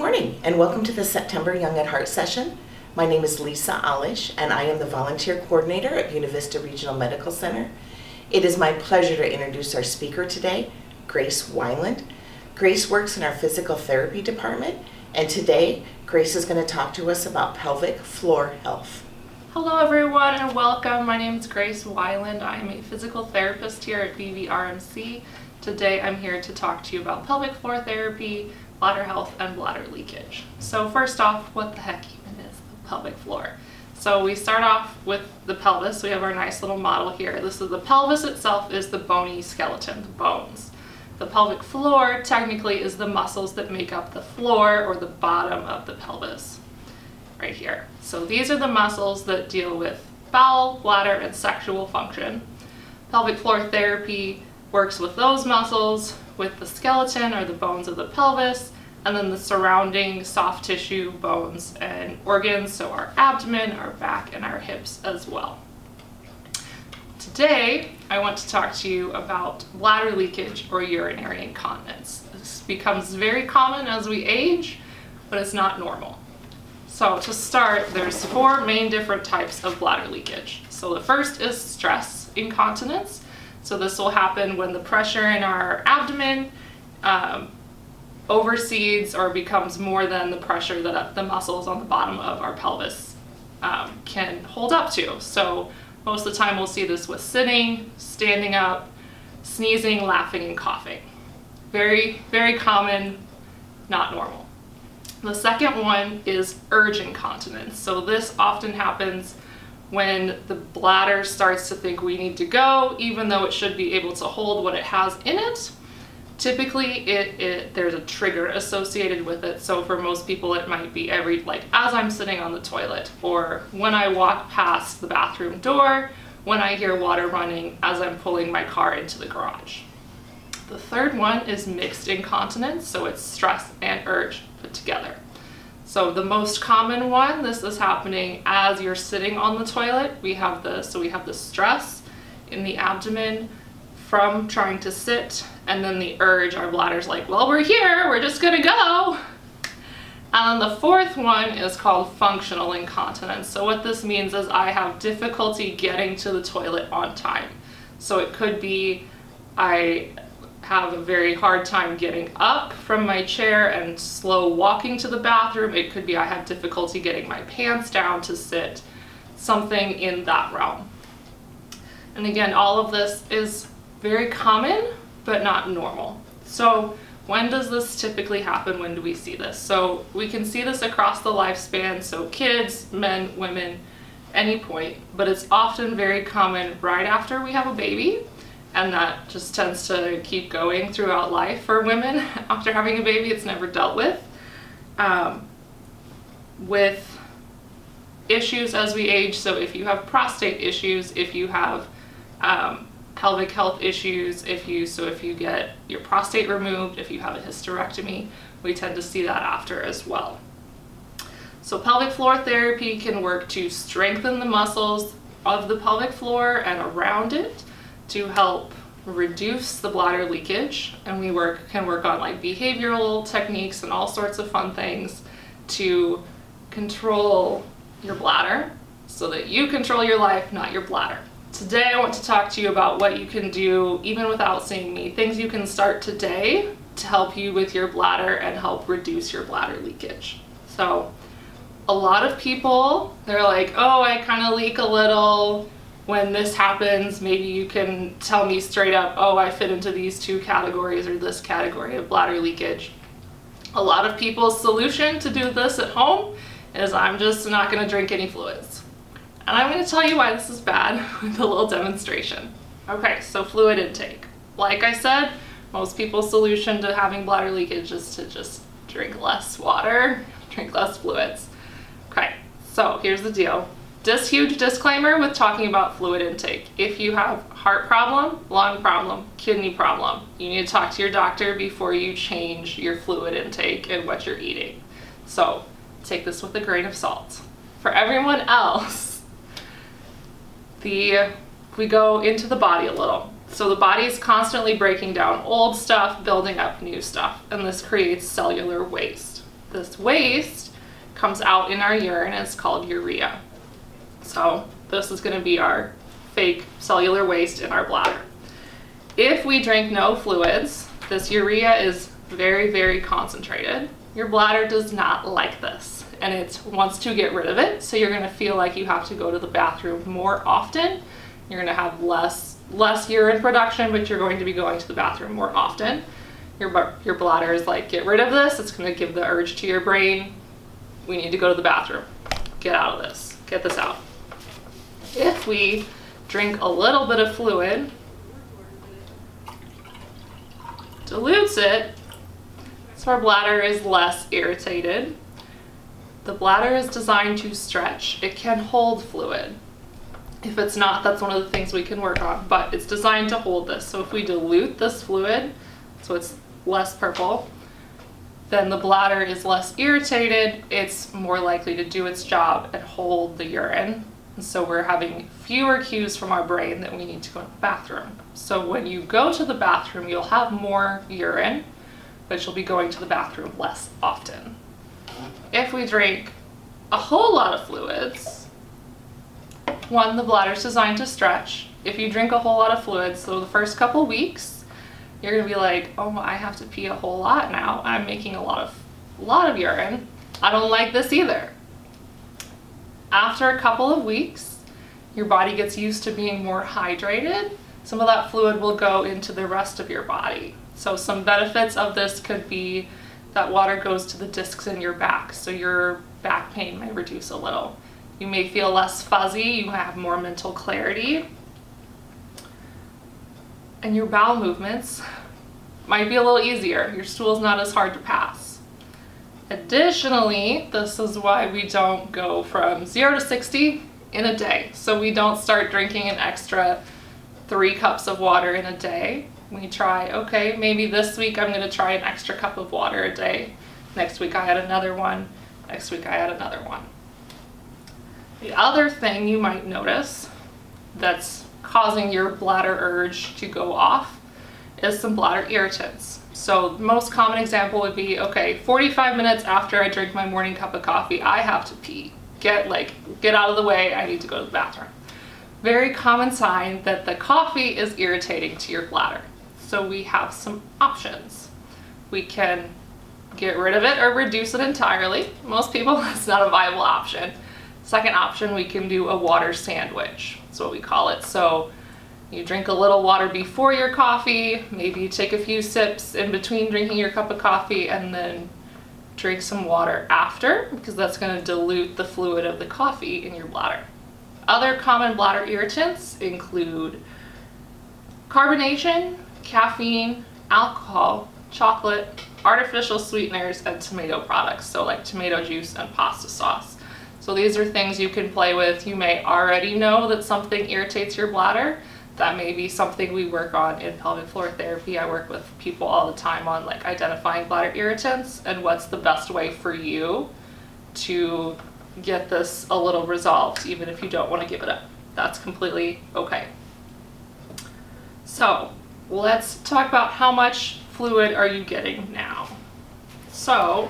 morning and welcome to the September Young at Heart session. My name is Lisa Alish and I am the volunteer coordinator at Buena Vista Regional Medical Center. It is my pleasure to introduce our speaker today, Grace Weiland. Grace works in our physical therapy department, and today Grace is going to talk to us about pelvic floor health. Hello everyone and welcome. My name is Grace Weiland. I am a physical therapist here at BVRMC. Today I'm here to talk to you about pelvic floor therapy, bladder health, and bladder leakage. So first off, what the heck even is the pelvic floor? So we start off with the pelvis. We have our nice little model here. This is the pelvis itself is the bony skeleton, the bones. The pelvic floor technically is the muscles that make up the floor or the bottom of the pelvis. Right here. So these are the muscles that deal with bowel, bladder, and sexual function. Pelvic floor therapy works with those muscles, with the skeleton or the bones of the pelvis, and then the surrounding soft tissue, bones, and organs, so our abdomen, our back, and our hips as well. Today, I want to talk to you about bladder leakage or urinary incontinence. This becomes very common as we age, but it's not normal. So to start, there's 4 main different types of bladder leakage. So the first is stress incontinence. So this will happen when the pressure in our abdomen overseeds or becomes more than the pressure that the muscles on the bottom of our pelvis can hold up to. So most of the time we'll see this with sitting, standing up, sneezing, laughing, and coughing. Very, very common, not normal. The second one is urge incontinence. So this often happens when the bladder starts to think we need to go, even though it should be able to hold what it has in it. Typically, there's a trigger associated with it. So for most people, it might be as I'm sitting on the toilet, or when I walk past the bathroom door, when I hear water running as I'm pulling my car into the garage. The third one is mixed incontinence. So it's stress and urge put together. So the most common one, this is happening as you're sitting on the toilet. We have the stress in the abdomen from trying to sit, and then the urge, our bladder's like, well, we're here, we're just gonna go. And then the fourth one is called functional incontinence. So what this means is I have difficulty getting to the toilet on time. So it could be I have a very hard time getting up from my chair and slow walking to the bathroom. It could be I have difficulty getting my pants down to sit, something in that realm. And again, all of this is very common, but not normal. So when does this typically happen? When do we see this? So we can see this across the lifespan, so kids, men, women, any point, but it's often very common right after we have a baby. And that just tends to keep going throughout life for women. After having a baby, it's never dealt with. With issues as we age, so if you have prostate issues, if you have pelvic health issues, if you get your prostate removed, if you have a hysterectomy, we tend to see that after as well. So pelvic floor therapy can work to strengthen the muscles of the pelvic floor and around it, to help reduce the bladder leakage, and we can work on behavioral techniques and all sorts of fun things to control your bladder so that you control your life, not your bladder. Today I want to talk to you about what you can do even without seeing me, things you can start today to help you with your bladder and help reduce your bladder leakage. So a lot of people, they're like, oh, I kind of leak a little. When this happens, maybe you can tell me straight up, oh, I fit into these 2 categories or this category of bladder leakage. A lot of people's solution to do this at home is I'm just not going to drink any fluids. And I'm going to tell you why this is bad with a little demonstration. Okay, so fluid intake. Like I said, most people's solution to having bladder leakage is to just drink less water, drink less fluids. Okay, so here's the deal. This huge disclaimer with talking about fluid intake. If you have heart problem, lung problem, kidney problem, you need to talk to your doctor before you change your fluid intake and what you're eating. So take this with a grain of salt. For everyone else, we go into the body a little. So the body is constantly breaking down old stuff, building up new stuff, and this creates cellular waste. This waste comes out in our urine and it's called urea. So this is going to be our fake cellular waste in our bladder. If we drink no fluids, this urea is very, very concentrated. Your bladder does not like this, and it wants to get rid of it, so you're going to feel like you have to go to the bathroom more often. You're going to have less urine production, but you're going to be going to the bathroom more often. Your bladder is like, get rid of this. It's going to give the urge to your brain, we need to go to the bathroom. Get out of this. Get this out. If we drink a little bit of fluid, dilutes it, so our bladder is less irritated. The bladder is designed to stretch. It can hold fluid. If it's not, that's one of the things we can work on, but it's designed to hold this. So if we dilute this fluid, so it's less purple, then the bladder is less irritated. It's more likely to do its job and hold the urine. And so we're having fewer cues from our brain that we need to go to the bathroom. So when you go to the bathroom, you'll have more urine, but you'll be going to the bathroom less often. If we drink a whole lot of fluids, one, the bladder's designed to stretch. If you drink a whole lot of fluids, so the first couple weeks, you're gonna be like, oh, I have to pee a whole lot now. I'm making a lot of urine. I don't like this either. After a couple of weeks, your body gets used to being more hydrated. Some of that fluid will go into the rest of your body. So some benefits of this could be that water goes to the discs in your back, so your back pain may reduce a little. You may feel less fuzzy, you have more mental clarity, and your bowel movements might be a little easier. Your stool's not as hard to pass. Additionally, this is why we don't go from 0 to 60 in a day. So we don't start drinking an extra 3 cups of water in a day. We try, okay, maybe this week I'm gonna try an extra cup of water a day. Next week I add another one. Next week I add another one. The other thing you might notice that's causing your bladder urge to go off is some bladder irritants. So the most common example would be, okay, 45 minutes after I drink my morning cup of coffee, I have to pee. Get out of the way, I need to go to the bathroom. Very common sign that the coffee is irritating to your bladder. So we have some options. We can get rid of it or reduce it entirely. Most people, it's not a viable option. Second option, we can do a water sandwich. That's what we call it. So you drink a little water before your coffee, maybe you take a few sips in between drinking your cup of coffee, and then drink some water after, because that's going to dilute the fluid of the coffee in your bladder. Other common bladder irritants include carbonation, caffeine, alcohol, chocolate, artificial sweeteners, and tomato products, so like tomato juice and pasta sauce. So these are things you can play with. You may already know that something irritates your bladder. That may be something we work on in pelvic floor therapy. I work with people all the time on like identifying bladder irritants and what's the best way for you to get this a little resolved, even if you don't want to give it up. That's completely okay. So let's talk about how much fluid are you getting now. So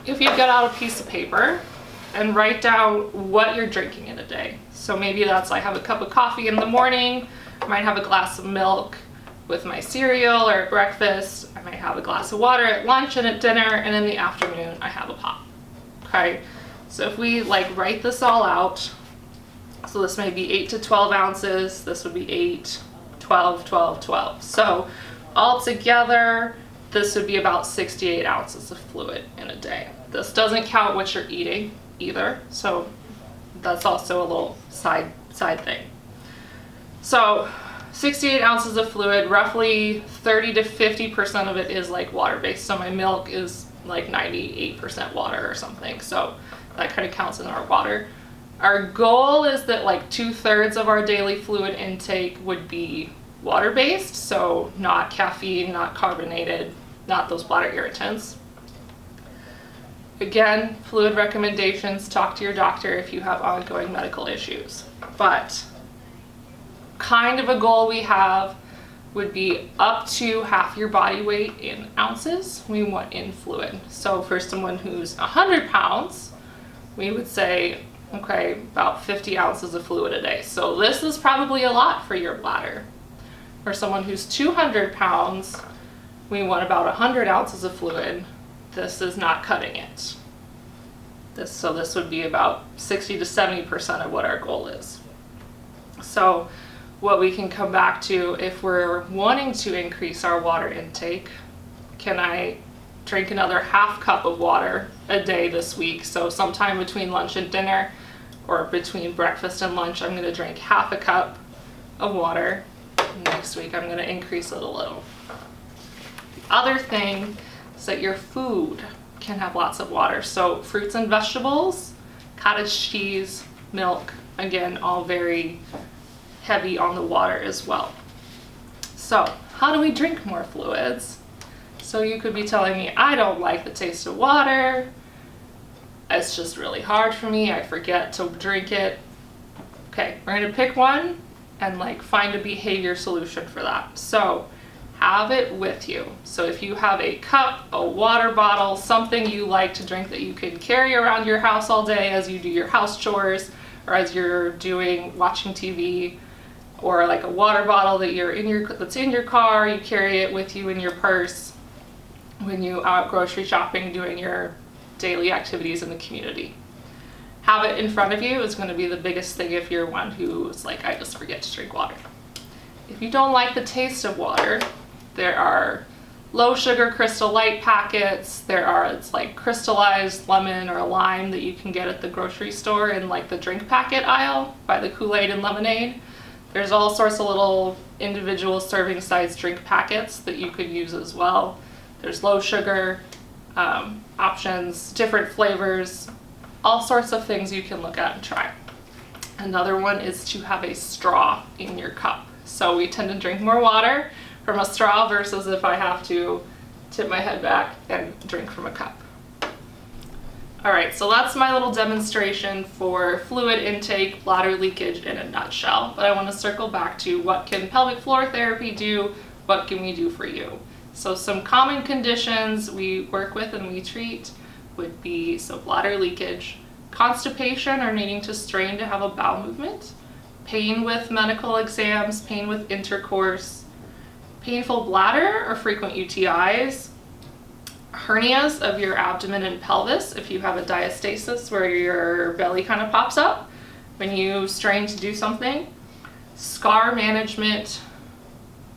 if you get out a piece of paper and write down what you're drinking in a day. So maybe that's, I have a cup of coffee in the morning, I might have a glass of milk with my cereal or at breakfast, I might have a glass of water at lunch and at dinner, and in the afternoon I have a pop. Okay, so if we like write this all out, so this may be 8 to 12 ounces, this would be 8, 12, 12, 12. So altogether, this would be about 68 ounces of fluid in a day. This doesn't count what you're eating either, so that's also a little side thing. So 68 ounces of fluid, roughly 30 to 50% of it is like water-based. So my milk is like 98% water or something, so that kind of counts in our water. Our goal is that like 2/3 of our daily fluid intake would be water-based, so not caffeine, not carbonated, not those bladder irritants. Again, fluid recommendations, talk to your doctor if you have ongoing medical issues. But kind of a goal we have would be up to half your body weight in ounces we want in fluid. So for someone who's 100 pounds, we would say, okay, about 50 ounces of fluid a day. So this is probably a lot for your bladder. For someone who's 200 pounds, we want about 100 ounces of fluid. This is not cutting it. So this would be about 60 to 70% of what our goal is. So what we can come back to, if we're wanting to increase our water intake, can I drink another half cup of water a day this week? So sometime between lunch and dinner, or between breakfast and lunch, I'm going to drink half a cup of water. Next week I'm going to increase it a little. The other thing is that your food can have lots of water. So fruits and vegetables, cottage cheese, milk, again, all very heavy on the water as well. So how do we drink more fluids? So you could be telling me, I don't like the taste of water. It's just really hard for me. I forget to drink it. Okay, we're gonna pick one and find a behavior solution for that. So have it with you. So if you have a cup, a water bottle, something you like to drink that you can carry around your house all day as you do your house chores, or as you're watching TV, or a water bottle that's in your car, you carry it with you in your purse when you out grocery shopping, doing your daily activities in the community. Have it in front of you is going to be the biggest thing if you're one who's I just forget to drink water. If you don't like the taste of water, there are low sugar Crystal Light packets. It's crystallized lemon or lime that you can get at the grocery store in the drink packet aisle by the Kool-Aid and lemonade. There's all sorts of little individual serving size drink packets that you could use as well. There's low sugar options, different flavors, all sorts of things you can look at and try. Another one is to have a straw in your cup. So we tend to drink more water from a straw versus if I have to tip my head back and drink from a cup. All right, so that's my little demonstration for fluid intake, bladder leakage in a nutshell. But I want to circle back to what can pelvic floor therapy do? What can we do for you? So some common conditions we work with and we treat would be bladder leakage, constipation or needing to strain to have a bowel movement, pain with medical exams, pain with intercourse, painful bladder or frequent UTIs, hernias of your abdomen and pelvis if you have a diastasis where your belly kind of pops up when you strain to do something, scar management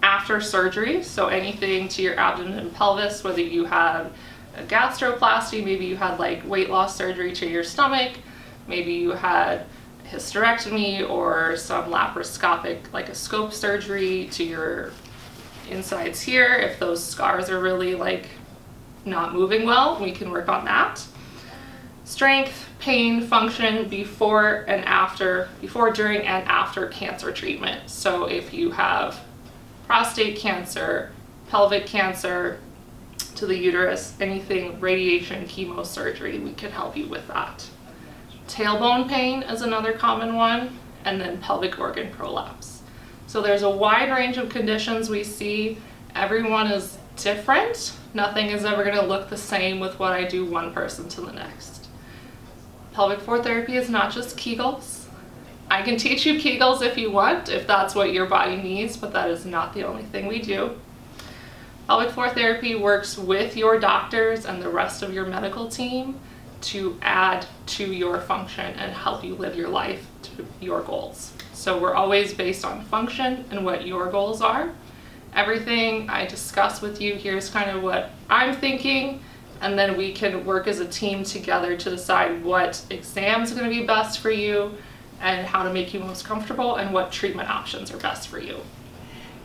after surgery, so anything to your abdomen and pelvis, whether you had a gastroplasty, maybe you had weight loss surgery to your stomach, maybe you had hysterectomy or some laparoscopic a scope surgery to your insides here. If those scars are really not moving well, we can work on that. Strength, pain, function before, during, and after cancer treatment. So if you have prostate cancer, pelvic cancer to the uterus, anything radiation, chemosurgery, we can help you with that. Tailbone pain is another common one, and then pelvic organ prolapse. So there's a wide range of conditions we see. Everyone is different. Nothing is ever going to look the same with what I do one person to the next. Pelvic floor therapy is not just Kegels. I can teach you Kegels if you want, if that's what your body needs, but that is not the only thing we do. Pelvic floor therapy works with your doctors and the rest of your medical team to add to your function and help you live your life to your goals. So we're always based on function and what your goals are. Everything I discuss with you here is kind of what I'm thinking, and then we can work as a team together to decide what exam is going to be best for you and how to make you most comfortable and what treatment options are best for you.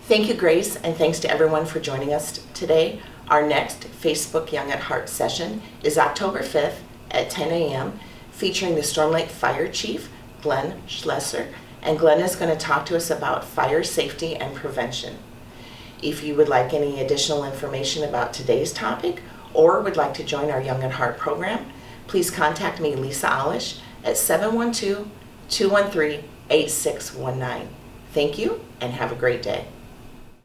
Thank you, Grace, and thanks to everyone for joining us today. Our next Facebook Young at Heart session is October 5th at 10 a.m. featuring the Storm Lake Fire Chief, Glenn Schlesser, and Glenn is going to talk to us about fire safety and prevention. If you would like any additional information about today's topic or would like to join our Young at Heart program, please contact me, Lisa Alish, at 712-213-8619. Thank you and have a great day.